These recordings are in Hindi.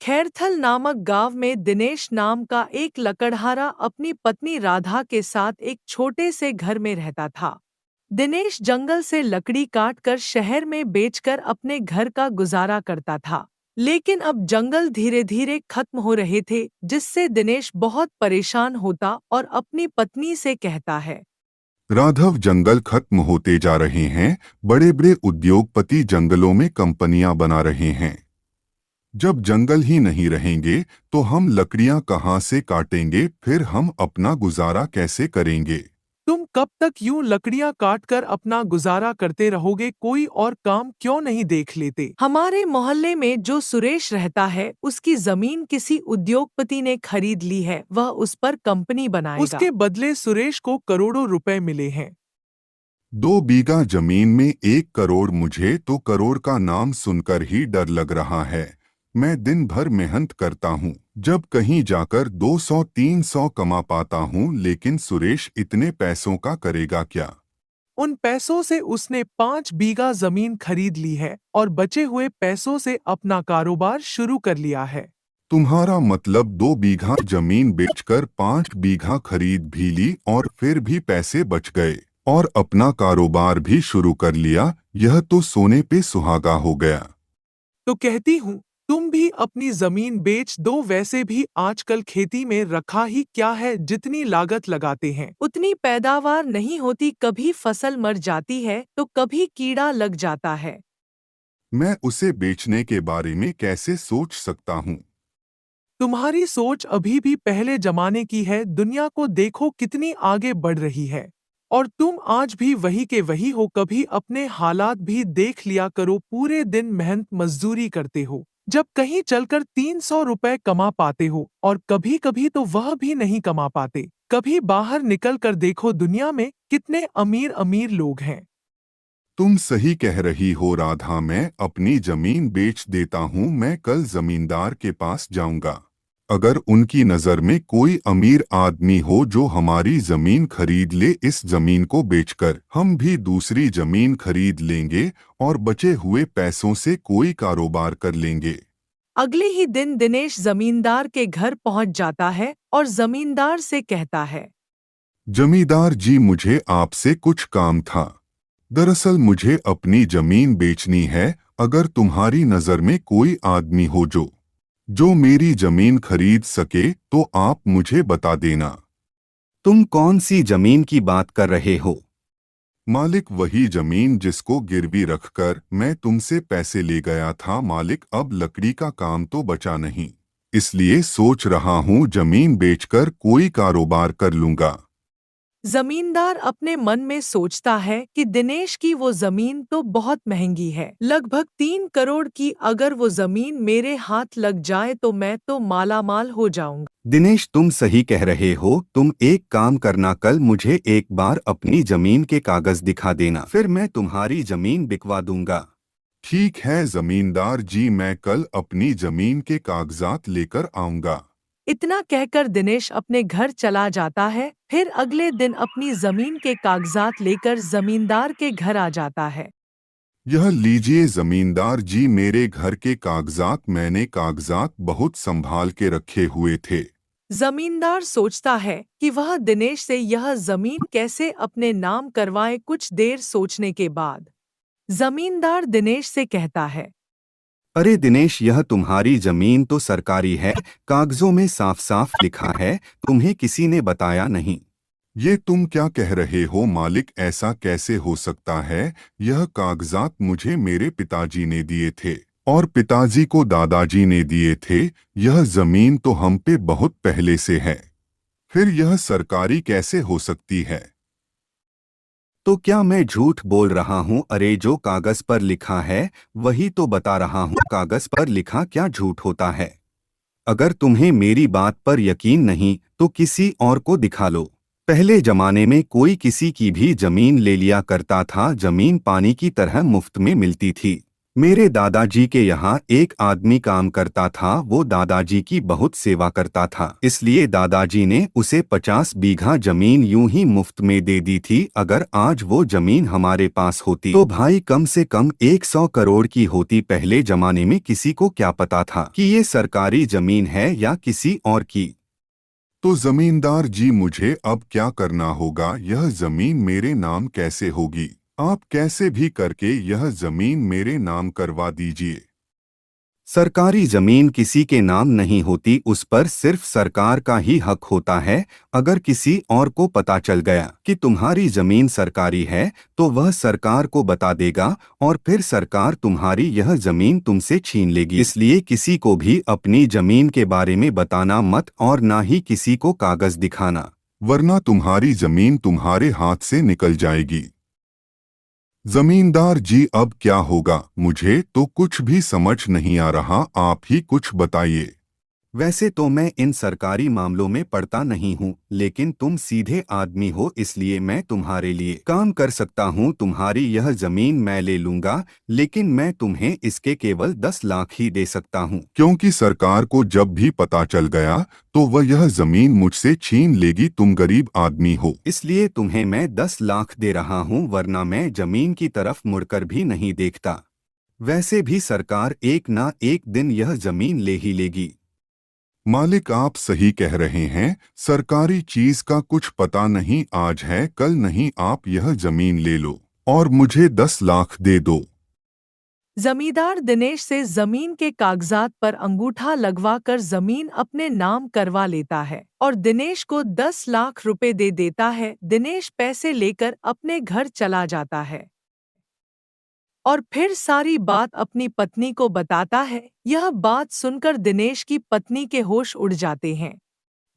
खैरथल नामक गांव में दिनेश नाम का एक लकड़हारा अपनी पत्नी राधा के साथ एक छोटे से घर में रहता था। दिनेश जंगल से लकड़ी काटकर शहर में बेचकर अपने घर का गुजारा करता था। लेकिन अब जंगल धीरे धीरे खत्म हो रहे थे, जिससे दिनेश बहुत परेशान होता और अपनी पत्नी से कहता है। राघव, जंगल खत्म होते जा रहे हैं। बड़े बड़े उद्योगपति जंगलों में कंपनियां बना रहे हैं। जब जंगल ही नहीं रहेंगे तो हम लकड़ियां कहां से काटेंगे? फिर हम अपना गुजारा कैसे करेंगे? तुम कब तक यूं लकड़ियां काटकर अपना गुजारा करते रहोगे? कोई और काम क्यों नहीं देख लेते? हमारे मोहल्ले में जो सुरेश रहता है, उसकी जमीन किसी उद्योगपति ने खरीद ली है। वह उस पर कंपनी बनाएगा। उसके बदले सुरेश को करोड़ों रुपए मिले हैं। 2 बीघा जमीन में 1 करोड़? मुझे तो करोड़ का नाम सुनकर ही डर लग रहा है। मैं दिन भर मेहनत करता हूँ, जब कहीं जाकर 200-300 कमा पाता हूँ, लेकिन सुरेश इतने पैसों का करेगा क्या? उन पैसों से उसने 5 बीघा जमीन खरीद ली है और बचे हुए पैसों से अपना कारोबार शुरू कर लिया है। तुम्हारा मतलब 2 बीघा जमीन बेचकर 5 बीघा खरीद भी ली और फिर भी पैसे बच गए और अपना कारोबार भी शुरू कर लिया? यह तो सोने पे सुहागा हो गया। तो कहती हूँ, तुम भी अपनी जमीन बेच दो। वैसे भी आजकल खेती में रखा ही क्या है, जितनी लागत लगाते हैं उतनी पैदावार नहीं होती। कभी फसल मर जाती है तो कभी कीड़ा लग जाता है। मैं उसे बेचने के बारे में कैसे सोच सकता हूँ? तुम्हारी सोच अभी भी पहले जमाने की है। दुनिया को देखो कितनी आगे बढ़ रही है, और तुम आज भी वही के वही हो। कभी अपने हालात भी देख लिया करो। पूरे दिन मेहनत मजदूरी करते हो, जब कहीं चलकर 300 रुपए कमा पाते हो, और कभी कभी तो वह भी नहीं कमा पाते। कभी बाहर निकल कर देखो, दुनिया में कितने अमीर अमीर लोग हैं। तुम सही कह रही हो राधा, मैं अपनी जमीन बेच देता हूँ। मैं कल जमींदार के पास जाऊंगा। अगर उनकी नज़र में कोई अमीर आदमी हो जो हमारी जमीन खरीद ले, इस जमीन को बेचकर हम भी दूसरी जमीन खरीद लेंगे और बचे हुए पैसों से कोई कारोबार कर लेंगे। अगले ही दिन दिनेश जमींदार के घर पहुंच जाता है और जमींदार से कहता है। जमींदार जी, मुझे आपसे कुछ काम था। दरअसल मुझे अपनी जमीन बेचनी है। अगर तुम्हारी नज़र में कोई आदमी हो जो मेरी जमीन खरीद सके तो आप मुझे बता देना। तुम कौन सी जमीन की बात कर रहे हो? मालिक, वही जमीन जिसको गिरवी रखकर मैं तुमसे पैसे ले गया था। मालिक, अब लकड़ी का काम तो बचा नहीं, इसलिए सोच रहा हूँ जमीन बेचकर कोई कारोबार कर लूंगा। जमींदार अपने मन में सोचता है कि दिनेश की वो जमीन तो बहुत महंगी है, लगभग 3 करोड़ की। अगर वो जमीन मेरे हाथ लग जाए तो मैं तो मालामाल हो जाऊंगा। दिनेश, तुम सही कह रहे हो। तुम एक काम करना, कल मुझे एक बार अपनी जमीन के कागज दिखा देना, फिर मैं तुम्हारी जमीन बिकवा दूंगा। ठीक है जमींदार जी, मैं कल अपनी जमीन के कागजात लेकर आऊंगा। इतना कहकर दिनेश अपने घर चला जाता है। फिर अगले दिन अपनी जमीन के कागजात लेकर जमींदार के घर आ जाता है। यह लीजिए जमींदार जी, मेरे घर के कागजात। मैंने कागजात बहुत संभाल के रखे हुए थे। जमींदार सोचता है कि वह दिनेश से यह जमीन कैसे अपने नाम करवाए। कुछ देर सोचने के बाद जमींदार दिनेश से कहता है। अरे दिनेश, यह तुम्हारी जमीन तो सरकारी है। कागजों में साफ साफ लिखा है, तुम्हें किसी ने बताया नहीं। ये तुम क्या कह रहे हो मालिक? ऐसा कैसे हो सकता है? यह कागजात मुझे मेरे पिताजी ने दिए थे और पिताजी को दादाजी ने दिए थे। यह जमीन तो हम पे बहुत पहले से है, फिर यह सरकारी कैसे हो सकती है? तो क्या मैं झूठ बोल रहा हूँ? अरे, जो कागज पर लिखा है वही तो बता रहा हूँ। कागज पर लिखा क्या झूठ होता है? अगर तुम्हें मेरी बात पर यकीन नहीं तो किसी और को दिखा लो। पहले जमाने में कोई किसी की भी जमीन ले लिया करता था। जमीन पानी की तरह मुफ्त में मिलती थी। मेरे दादाजी के यहाँ एक आदमी काम करता था। वो दादाजी की बहुत सेवा करता था, इसलिए दादाजी ने उसे 50 बीघा जमीन यूं ही मुफ्त में दे दी थी। अगर आज वो जमीन हमारे पास होती तो भाई कम से कम 100 करोड़ की होती। पहले जमाने में किसी को क्या पता था कि ये सरकारी जमीन है या किसी और की। तो जमींदार जी, मुझे अब क्या करना होगा? यह जमीन मेरे नाम कैसे होगी? आप कैसे भी करके यह जमीन मेरे नाम करवा दीजिए। सरकारी जमीन किसी के नाम नहीं होती, उस पर सिर्फ सरकार का ही हक होता है। अगर किसी और को पता चल गया कि तुम्हारी जमीन सरकारी है तो वह सरकार को बता देगा और फिर सरकार तुम्हारी यह जमीन तुमसे छीन लेगी। इसलिए किसी को भी अपनी जमीन के बारे में बताना मत और ना ही किसी को कागज दिखाना, वरना तुम्हारी जमीन तुम्हारे हाथ से निकल जाएगी। जमींदार जी, अब क्या होगा? मुझे तो कुछ भी समझ नहीं आ रहा, आप ही कुछ बताइए। वैसे तो मैं इन सरकारी मामलों में पड़ता नहीं हूँ, लेकिन तुम सीधे आदमी हो इसलिए मैं तुम्हारे लिए काम कर सकता हूँ। तुम्हारी यह जमीन मैं ले लूंगा, लेकिन मैं तुम्हें इसके केवल 10 लाख ही दे सकता हूँ। क्योंकि सरकार को जब भी पता चल गया तो वह यह जमीन मुझसे छीन लेगी। तुम गरीब आदमी हो, इसलिए तुम्हें मैं 10 लाख दे रहा हूँ, वरना मैं जमीन की तरफ मुड़कर भी नहीं देखता। वैसे भी सरकार एक ना एक दिन यह जमीन ले ही लेगी। मालिक आप सही कह रहे हैं, सरकारी चीज का कुछ पता नहीं, आज है कल नहीं। आप यह जमीन ले लो और मुझे 10 लाख दे दो। जमींदार दिनेश से जमीन के कागजात पर अंगूठा लगवाकर जमीन अपने नाम करवा लेता है और दिनेश को 10 लाख रुपए दे देता है। दिनेश पैसे लेकर अपने घर चला जाता है और फिर सारी बात अपनी पत्नी को बताता है। यह बात सुनकर दिनेश की पत्नी के होश उड़ जाते हैं।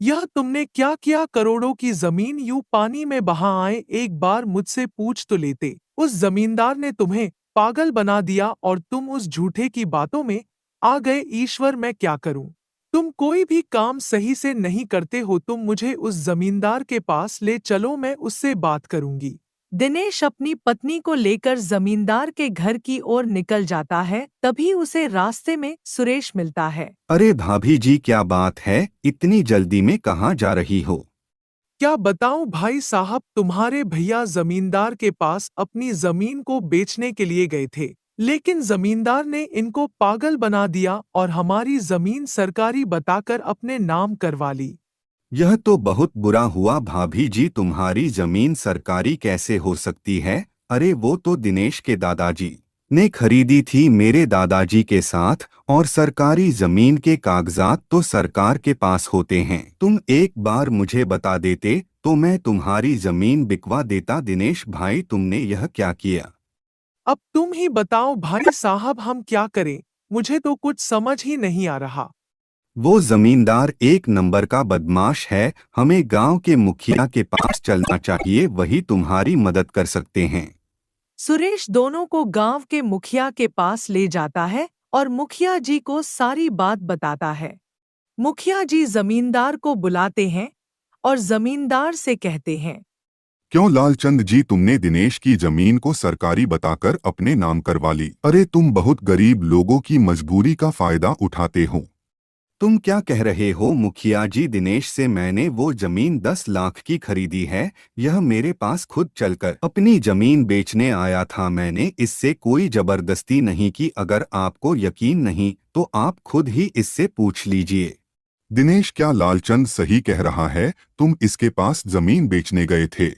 यह तुमने क्या किया? करोड़ों की जमीन यूं पानी में बहा आए, एक बार मुझसे पूछ तो लेते। उस जमींदार ने तुम्हें पागल बना दिया और तुम उस झूठे की बातों में आ गए। ईश्वर, मैं क्या करूं? तुम कोई भी काम सही से नहीं करते हो। तुम मुझे उस जमींदार के पास ले चलो, मैं उससे बात करूंगी। दिनेश अपनी पत्नी को लेकर जमींदार के घर की ओर निकल जाता है। तभी उसे रास्ते में सुरेश मिलता है। अरे भाभी जी, क्या बात है? इतनी जल्दी में कहाँ जा रही हो? क्या बताऊं भाई साहब, तुम्हारे भैया जमींदार के पास अपनी जमीन को बेचने के लिए गए थे, लेकिन जमींदार ने इनको पागल बना दिया और हमारी जमीन सरकारी बताकर अपने नाम करवा ली। यह तो बहुत बुरा हुआ भाभी जी, तुम्हारी जमीन सरकारी कैसे हो सकती है? अरे वो तो दिनेश के दादाजी ने खरीदी थी मेरे दादाजी के साथ, और सरकारी जमीन के कागजात तो सरकार के पास होते हैं। तुम एक बार मुझे बता देते तो मैं तुम्हारी जमीन बिकवा देता। दिनेश भाई, तुमने यह क्या किया? अब तुम ही बताओ भाई साहब, हम क्या करें? मुझे तो कुछ समझ ही नहीं आ रहा। वो जमींदार एक नंबर का बदमाश है। हमें गांव के मुखिया के पास चलना चाहिए, वही तुम्हारी मदद कर सकते हैं। सुरेश दोनों को गांव के मुखिया के पास ले जाता है और मुखिया जी को सारी बात बताता है। मुखिया जी जमींदार को बुलाते हैं और जमींदार से कहते हैं, क्यों लालचंद जी, तुमने दिनेश की जमीन को सरकारी बताकर अपने नाम करवा ली? अरे तुम बहुत गरीब लोगों की मजबूरी का फायदा उठाते हो। तुम क्या कह रहे हो मुखिया जी? दिनेश से मैंने वो जमीन 10 लाख की खरीदी है। यह मेरे पास खुद चलकर अपनी जमीन बेचने आया था। मैंने इससे कोई जबरदस्ती नहीं की। अगर आपको यकीन नहीं तो आप खुद ही इससे पूछ लीजिए। दिनेश, क्या लालचंद सही कह रहा है? तुम इसके पास जमीन बेचने गए थे?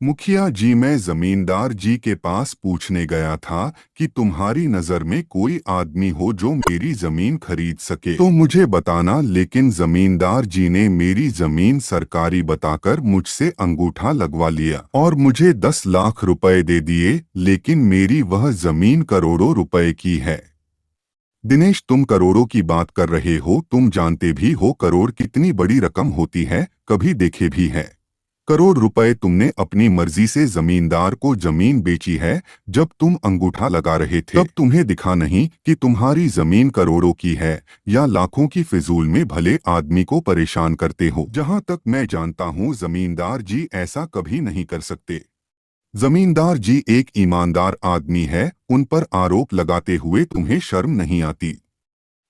मुखिया जी, मैं जमींदार जी के पास पूछने गया था कि तुम्हारी नजर में कोई आदमी हो जो मेरी जमीन खरीद सके तो मुझे बताना, लेकिन जमींदार जी ने मेरी जमीन सरकारी बताकर मुझसे अंगूठा लगवा लिया और मुझे 10 लाख रुपए दे दिए, लेकिन मेरी वह जमीन करोड़ों रुपए की है। दिनेश, तुम करोड़ों की बात कर रहे हो, तुम जानते भी हो करोड़ कितनी बड़ी रकम होती है, कभी देखे भी है? करोड़ रुपए तुमने अपनी मर्जी से जमींदार को जमीन बेची है। जब तुम अंगूठा लगा रहे थे तब तुम्हें दिखा नहीं कि तुम्हारी जमीन करोड़ों की है या लाखों की? फिजूल में भले आदमी को परेशान करते हो। जहां तक मैं जानता हूं जमींदार जी ऐसा कभी नहीं कर सकते। जमींदार जी एक ईमानदार आदमी है, उन पर आरोप लगाते हुए तुम्हें शर्म नहीं आती?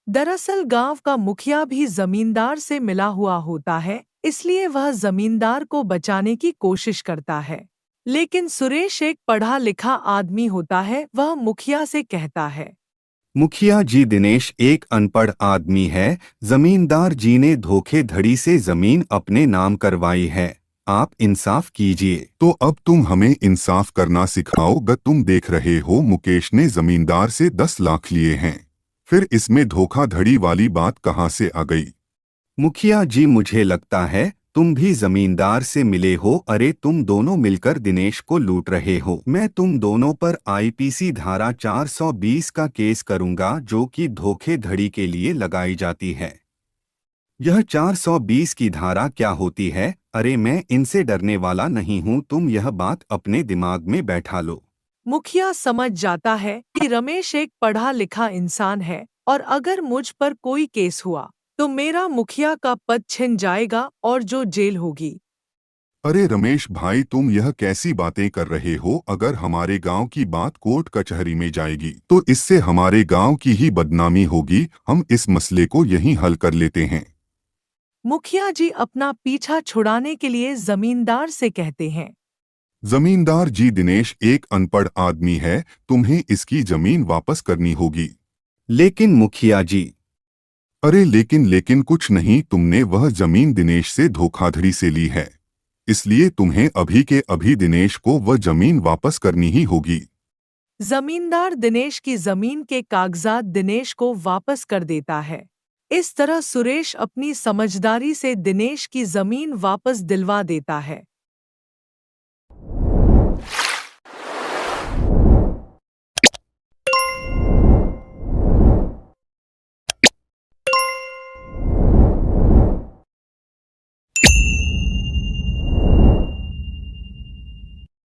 दरअसल गांव का मुखिया भी जमींदार से मिला हुआ होता है, इसलिए वह जमींदार को बचाने की कोशिश करता है। लेकिन सुरेश एक पढ़ा लिखा आदमी होता है, वह मुखिया से कहता है। मुखिया जी, दिनेश एक अनपढ़ आदमी है। जमींदार जी ने धोखेधड़ी से जमीन अपने नाम करवाई है। आप इंसाफ कीजिए। तो अब तुम हमें इंसाफ करना सिखाओगे? तुम देख रहे हो मुकेश ने जमींदार से 10 लाख लिए हैं, फिर इसमें धोखाधड़ी वाली बात कहाँ से आ गई? मुखिया जी, मुझे लगता है तुम भी जमींदार से मिले हो। अरे तुम दोनों मिलकर दिनेश को लूट रहे हो। मैं तुम दोनों पर आईपीसी धारा 420 का केस करूंगा, जो कि धोखेधड़ी के लिए लगाई जाती है। यह 420 की धारा क्या होती है? अरे मैं इनसे डरने वाला नहीं हूँ, तुम यह बात अपने दिमाग में बैठा लो। मुखिया समझ जाता है कि रमेश एक पढ़ा लिखा इंसान है और अगर मुझ पर कोई केस हुआ तो मेरा मुखिया का पद छिन जाएगा और जो जेल होगी। अरे रमेश भाई, तुम यह कैसी बातें कर रहे हो? अगर हमारे गांव की बात कोर्ट कचहरी में जाएगी तो इससे हमारे गांव की ही बदनामी होगी। हम इस मसले को यहीं हल कर लेते हैं। मुखिया जी अपना पीछा छुड़ाने के लिए जमींदार से कहते हैं। जमींदार जी, दिनेश एक अनपढ़ आदमी है, तुम्हें इसकी जमीन वापस करनी होगी। लेकिन मुखिया जी। अरे लेकिन कुछ नहीं, तुमने वह जमीन दिनेश से धोखाधड़ी से ली है, इसलिए तुम्हें अभी के अभी दिनेश को वह जमीन वापस करनी ही होगी। जमींदार दिनेश की जमीन के कागजात दिनेश को वापस कर देता है। इस तरह सुरेश अपनी समझदारी से दिनेश की जमीन वापस दिलवा देता है।